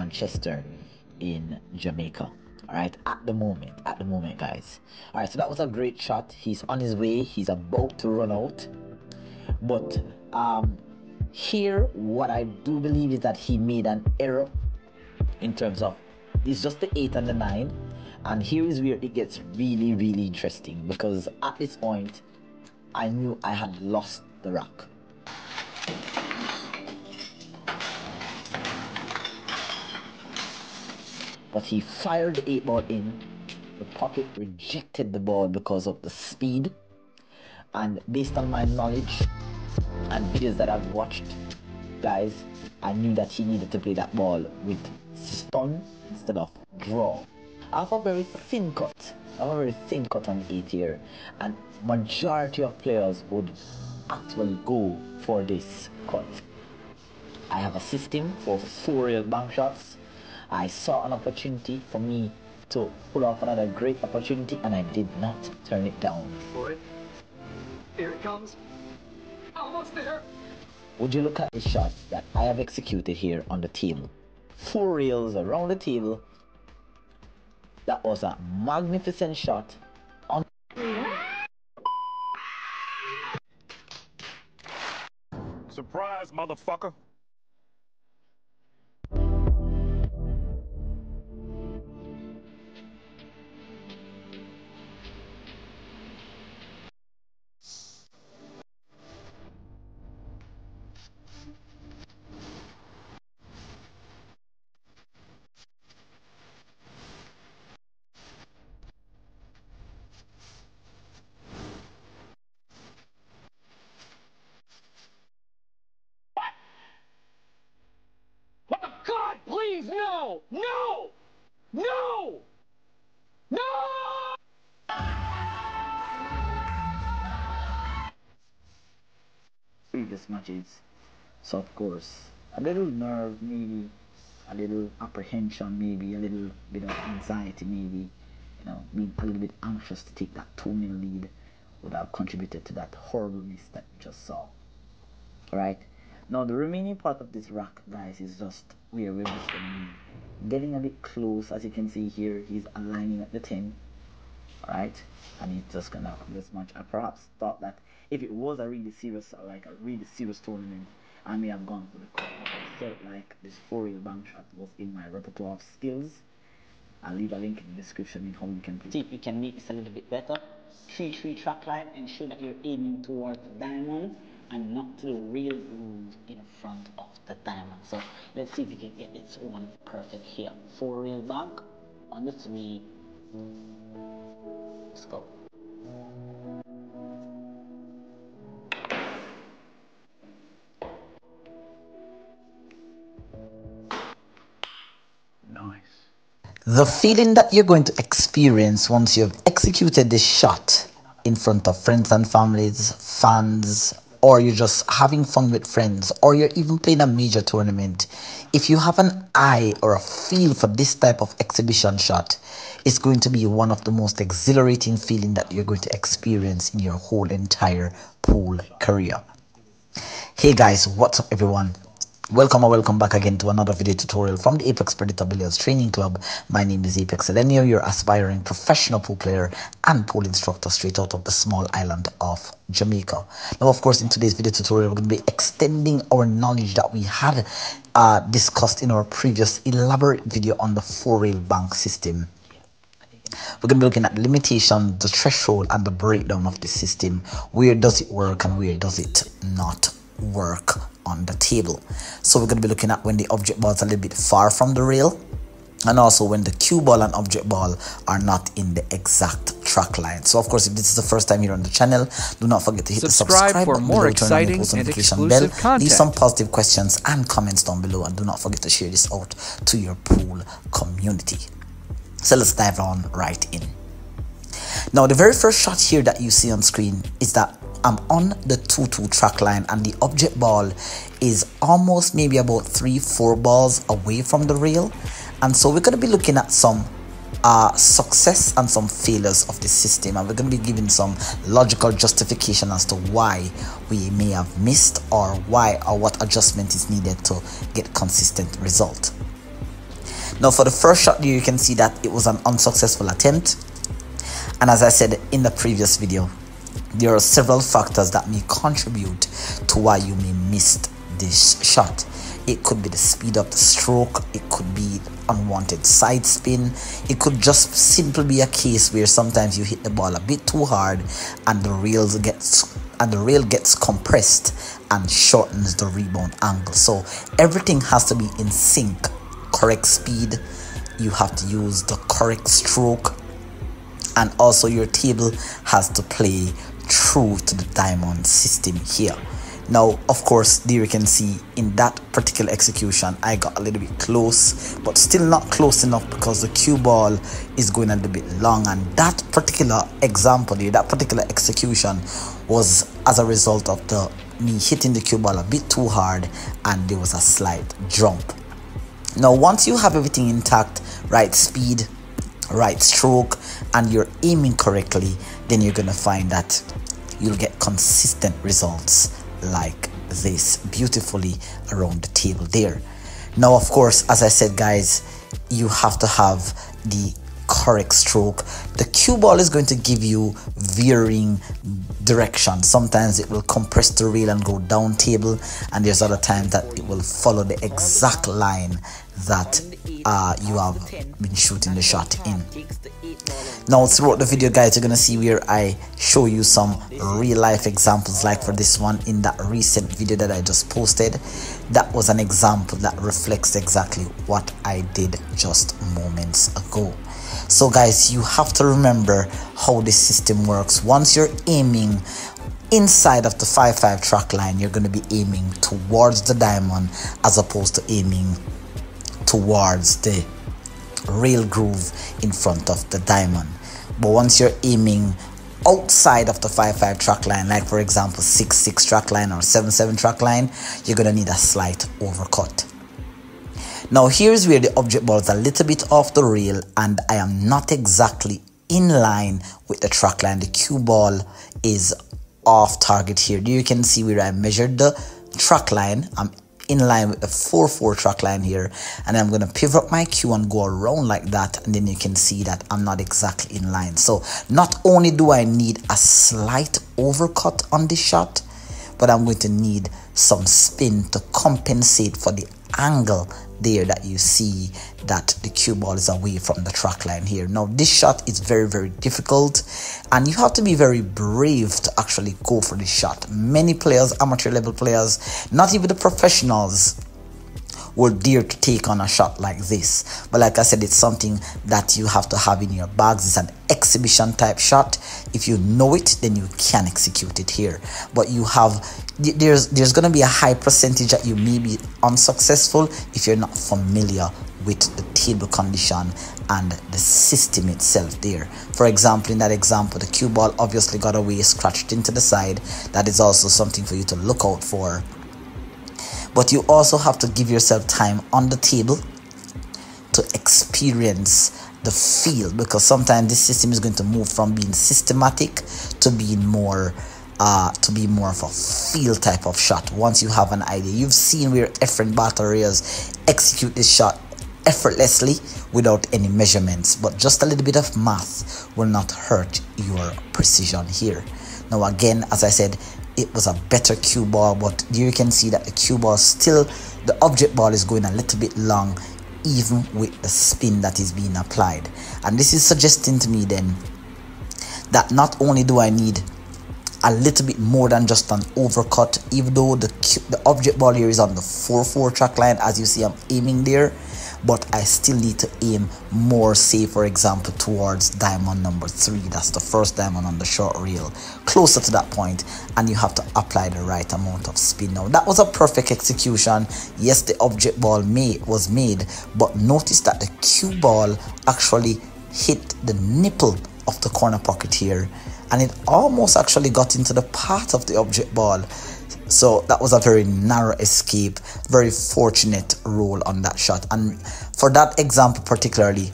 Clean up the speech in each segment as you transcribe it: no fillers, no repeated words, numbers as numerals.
Manchester in Jamaica. All right, at the moment, guys. All right, so that was a great shot. He's on his way. He's about to run out, but here what I do believe is that he made an error in terms of it's just the 8 and the 9, and here is where it gets really interesting, because at this point I knew I had lost the rock. But he fired the 8 ball in. The pocket rejected the ball because of the speed, and based on my knowledge and videos that I've watched, guys, I knew that he needed to play that ball with stun instead of draw. I have a very thin cut. On the 8 here, and majority of players would actually go for this cut. I have a system for 4 real bank shots. I saw an opportunity for me to pull off another great opportunity, and I did not turn it down. Boy, here it comes. Almost there. Would you look at the shot that I have executed here on the table? 4 reels around the table. That was a magnificent shot. Surprise, motherfucker. God, please, no! No! No! No! Previous matches, so of course a little nerve, maybe a little apprehension, maybe a little bit of anxiety, maybe, you know, being a little bit anxious to take that 2-0 lead would have contributed to that horrible miss that you just saw. Alright, now the remaining part of this rack, guys, is just where we're just going to be getting a bit close. As you can see here, he's aligning at the 10. Alright, and he's just gonna do this much. I perhaps thought that if it was a really serious tournament, I may have gone for the cup. I felt like this 4 real bank shot was in my repertoire of skills. I'll leave a link in the description in how you can see if you can make this a little bit better. 3-3 track line, ensure that you're aiming towards the diamond and not to the real groove in front of the diamond. So let's see if we can get this one perfect here. 4 real bank on the 3. Let's go. Nice. The feeling that you're going to experience once you've executed this shot in front of friends and families, fans, or you're just having fun with friends, or you're even playing a major tournament, if you have an eye or a feel for this type of exhibition shot, it's going to be one of the most exhilarating feelings that you're going to experience in your whole entire pool career. Hey guys, what's up everyone? Welcome or welcome back again to another video tutorial from the Apex Predator Billiards Training Club. My name is Apex Selenio, your aspiring professional pool player and pool instructor straight out of the small island of Jamaica. Now, of course, in today's video tutorial, we're going to be extending our knowledge that we had discussed in our previous elaborate video on the 4-rail bank system. We're going to be looking at the limitation, the threshold, and the breakdown of the system. Where does it work and where does it not work on the table? So we're going to be looking at when the object ball is a little bit far from the rail, and also when the cue ball and object ball are not in the exact track line. So of course, if this is the first time here on the channel, do not forget to hit the subscribe for button more below, turn on the exciting post and notification bell, exclusive content. leave some positive questions and comments down below, and do not forget to share this out to your pool community. So let's dive on right in. Now, the very first shot here that you see on screen is that I'm on the 2-2 track line, and the object ball is almost maybe about 3-4 balls away from the rail. And so we're going to be looking at some success and some failures of this system, and we're going to be giving some logical justification as to why we may have missed, or why or what adjustment is needed to get consistent result. Now for the first shot here, you can see that it was an unsuccessful attempt, and as I said in the previous video, there are several factors that may contribute to why you may miss this shot. It could be the speed of the stroke, it could be unwanted side spin, it could just simply be a case where sometimes you hit the ball a bit too hard and the rail gets compressed and shortens the rebound angle. So everything has to be in sync. Correct speed, you have to use the correct stroke, and also your table has to play true to the diamond system here. Now of course, there you can see in that particular execution I got a little bit close, but still not close enough because the cue ball is going a little bit long, and that particular example here, that particular execution was as a result of me hitting the cue ball a bit too hard and there was a slight jump. Now once you have everything intact, right speed, right stroke, and you're aiming correctly, then you're gonna find that you'll get consistent results like this beautifully around the table there. Now of course, as I said guys, you have to have the correct stroke. The cue ball is going to give you varying direction. Sometimes it will compress the rail and go down table, and there's other times that it will follow the exact line that you have been shooting the shot in. Now throughout the video guys, you're gonna see where I show you some real life examples, like for this one in that recent video that I just posted. That was an example that reflects exactly what I did just moments ago. So guys, you have to remember how this system works. Once you're aiming inside of the 5-5 track line, you're going to be aiming towards the diamond as opposed to aiming towards the rail groove in front of the diamond. But once you're aiming outside of the 5-5 track line, like for example 6-6 track line or 7-7 track line, you're going to need a slight overcut. Now here's where the object ball is a little bit off the rail and I am not exactly in line with the track line. The cue ball is off target here. You can see where I measured the track line. I'm in line with the 4-4 track line here, and I'm going to pivot my cue and go around like that, and then you can see that I'm not exactly in line. So not only do I need a slight overcut on this shot, but I'm going to need some spin to compensate for the angle there that you see that the cue ball is away from the track line here. Now this shot is very, very difficult, and you have to be very brave to actually go for this shot. Many players, amateur level players, not even the professionals, will dare to take on a shot like this. But like I said, it's something that you have to have in your bags. It's an exhibition type shot. If you know it, then you can execute it here. But you have, there's going to be a high percentage that you may be unsuccessful if you're not familiar with the table condition and the system itself there. For example, in that example, the cue ball obviously got away, scratched into the side. That is also something for you to look out for. But you also have to give yourself time on the table to experience the feel, because sometimes this system is going to move from being systematic to being more of a feel type of shot. Once you have an idea, you've seen where EFREN battle REYES execute this shot effortlessly without any measurements, but just a little bit of math will not hurt your precision here. Now again, as I said, it was a better cue ball, but you can see that the cue ball still, the object ball is going a little bit long even with the spin that is being applied. And this is suggesting to me then that not only do I need a little bit more than just an overcut, even though the object ball here is on the 4-4 track line, as you see I'm aiming there, but I still need to aim more, say for example towards diamond number 3. That's the first diamond on the short reel, closer to that point, and you have to apply the right amount of spin. Now that was a perfect execution. Yes, the object ball was made, but notice that the cue ball actually hit the nipple of the corner pocket here, and it almost actually got into the path of the object ball. So that was a very narrow escape, very fortunate roll on that shot. And for that example particularly,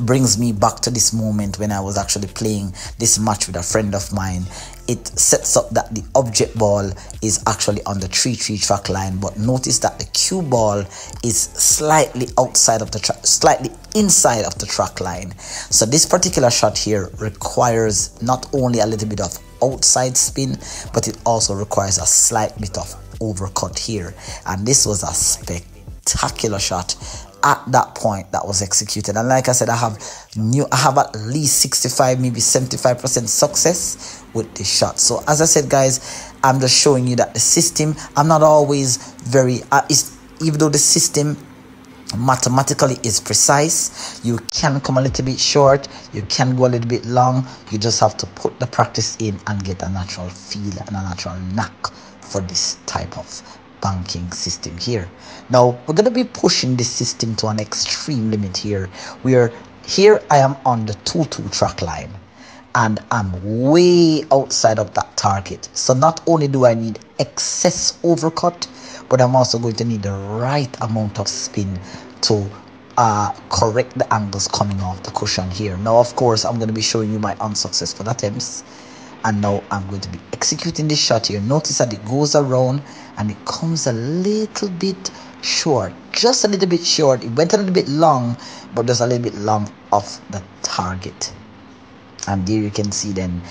brings me back to this moment when I was actually playing this match with a friend of mine. It sets up that the object ball is actually on the 3-3 track line, but notice that the cue ball is slightly outside of the track, slightly inside of the track line. So this particular shot here requires not only a little bit of outside spin, but it also requires a slight bit of overcut here, and this was a spectacular shot at that point that was executed. And like I said, I have at least 65, maybe 75% success with this shot. So as I said, guys, I'm just showing you that the system, I'm not always very even though the system mathematically is precise, you can come a little bit short, you can go a little bit long. You just have to put the practice in and get a natural feel and a natural knack for this type of banking system here. Now we're going to be pushing this system to an extreme limit here. Here I am on the 2-2 track line and I'm way outside of that target. So not only do I need excess overcut, but I'm also going to need the right amount of spin to correct the angles coming off the cushion here. Now of course I'm going to be showing you my unsuccessful attempts, and now I'm going to be executing this shot here. Notice that it goes around and it comes a little bit short, just a little bit short. It went a little bit long, but just a little bit long off the target. And there you can see then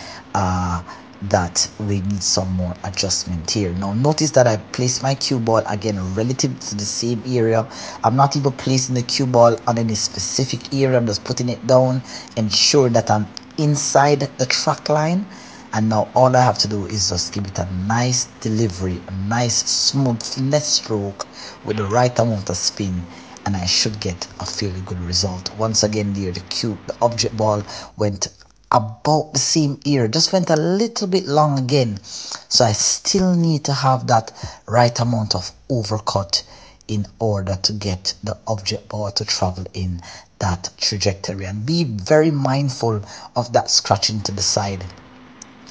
that we need some more adjustment here. Now notice that I placed my cue ball again relative to the same area. I'm not even placing the cue ball on any specific area. I'm just putting it down, ensure that I'm inside the track line. And now all I have to do is just give it a nice delivery, a nice smooth finesse stroke with the right amount of spin, and I should get a fairly good result. Once again there, the object ball went about the same area, just went a little bit long again. So I still need to have that right amount of overcut in order to get the object ball to travel in that trajectory. And be very mindful of that scratching to the side,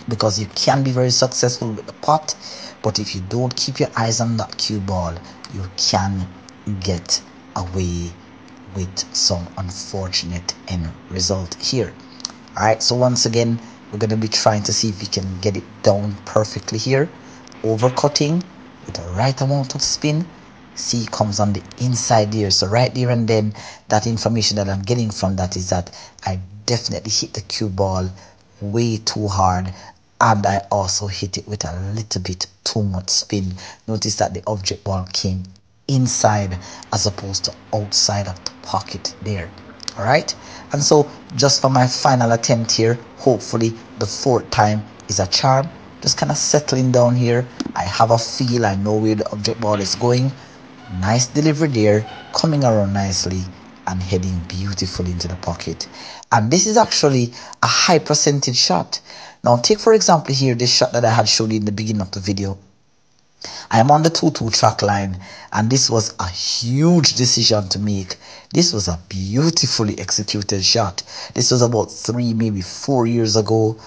because you can be very successful with the pot, but if you don't keep your eyes on that cue ball, you can get away with some unfortunate end result here. Alright, so once again we're going to be trying to see if we can get it down perfectly here, overcutting with the right amount of spin. See, it comes on the inside here, so right there and then that information that I'm getting from that is that I definitely hit the cue ball way too hard, and I also hit it with a little bit too much spin. Notice that the object ball came inside as opposed to outside of the pocket there. Alright, and so just for my final attempt here, hopefully the fourth time is a charm. Just kind of settling down here. I have a feel, I know where the object ball is going. Nice delivery there, coming around nicely and heading beautifully into the pocket. And this is actually a high percentage shot. Now take for example here this shot that I had showed you in the beginning of the video. I am on the 2-2 track line, and this was a huge decision to make. This was a beautifully executed shot. This was about 3, maybe 4 years ago.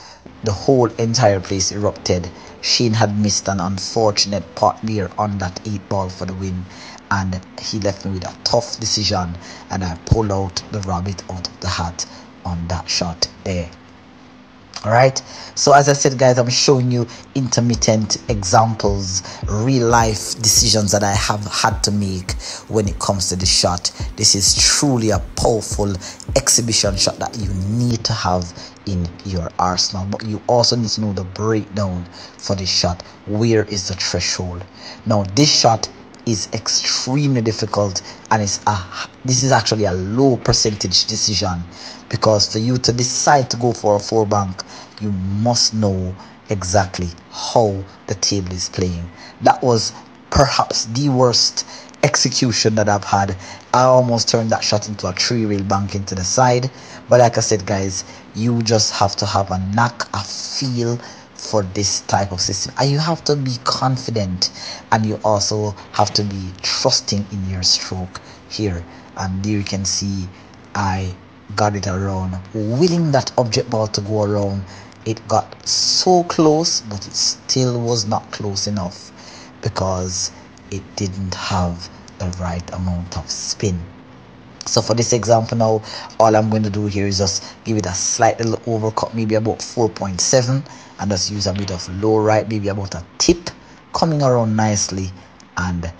The whole entire place erupted. Shane had missed an unfortunate pot there on that 8 ball for the win, and he left me with a tough decision, and I pulled out the rabbit out of the hat on that shot there. Alright, so as I said, guys, I'm showing you intermittent examples, real life decisions that I have had to make when it comes to the shot. This is truly a powerful exhibition shot that you need to have in your arsenal, but you also need to know the breakdown for this shot. Where is the threshold? Now this shot is extremely difficult, and this is actually a low percentage decision, because for you to decide to go for a 4-bank, you must know exactly how the table is playing. That was perhaps the worst execution that I've had. I almost turned that shot into a 3-rail bank into the side, but like I said, guys, you just have to have a knack, a feel for this type of system, and you have to be confident, and you also have to be trusting in your stroke here. And there you can see I got it around, willing that object ball to go around. It got so close, but it still was not close enough because it didn't have the right amount of spin. So for this example now, all I'm going to do here is just give it a slight little overcut, maybe about 4.7, and just use a bit of low right, maybe about a tip, coming around nicely and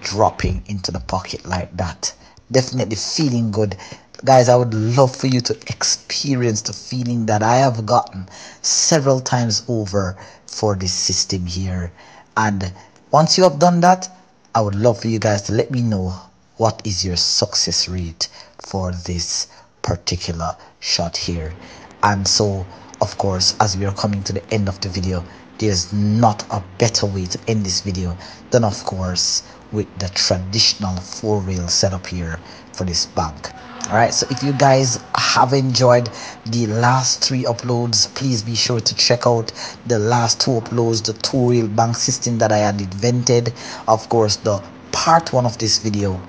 dropping into the pocket like that. Definitely feeling good, guys. I would love for you to experience the feeling that I have gotten several times over for this system here. And once you have done that, I would love for you guys to let me know what is your success rate for this particular shot here. And so, of course, as we are coming to the end of the video, there's not a better way to end this video than, of course, with the traditional 4-rail setup here for this bank. Alright, so if you guys have enjoyed the last 3 uploads, please be sure to check out the last 2 uploads, the 2-rail bank system that I had invented, of course the part 1 of this video,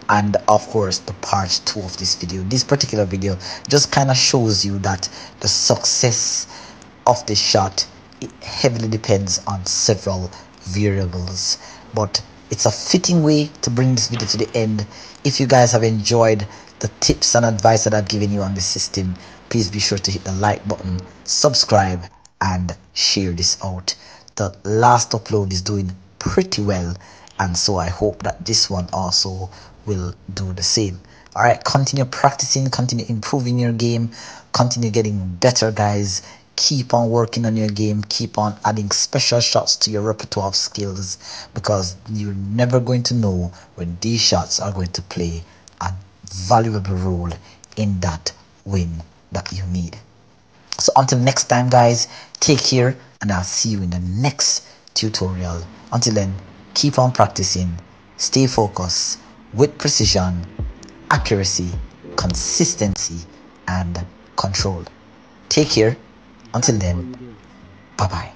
and of course the part 2 of this video. This particular video just kind of shows you that the success of this shot, it heavily depends on several variables, but it's a fitting way to bring this video to the end. If you guys have enjoyed the tips and advice that I've given you on this system, please be sure to hit the like button, subscribe, and share this out. The last upload is doing pretty well, and so I hope that this one also will do the same. Alright, continue practicing, continue improving your game, continue getting better, guys. Keep on working on your game, keep on adding special shots to your repertoire of skills, because you're never going to know when these shots are going to play a valuable role in that win that you need. So until next time, guys, take care, and I'll see you in the next tutorial. Until then, keep on practicing, stay focused with precision, accuracy, consistency, and control. Take care. Until then, bye bye.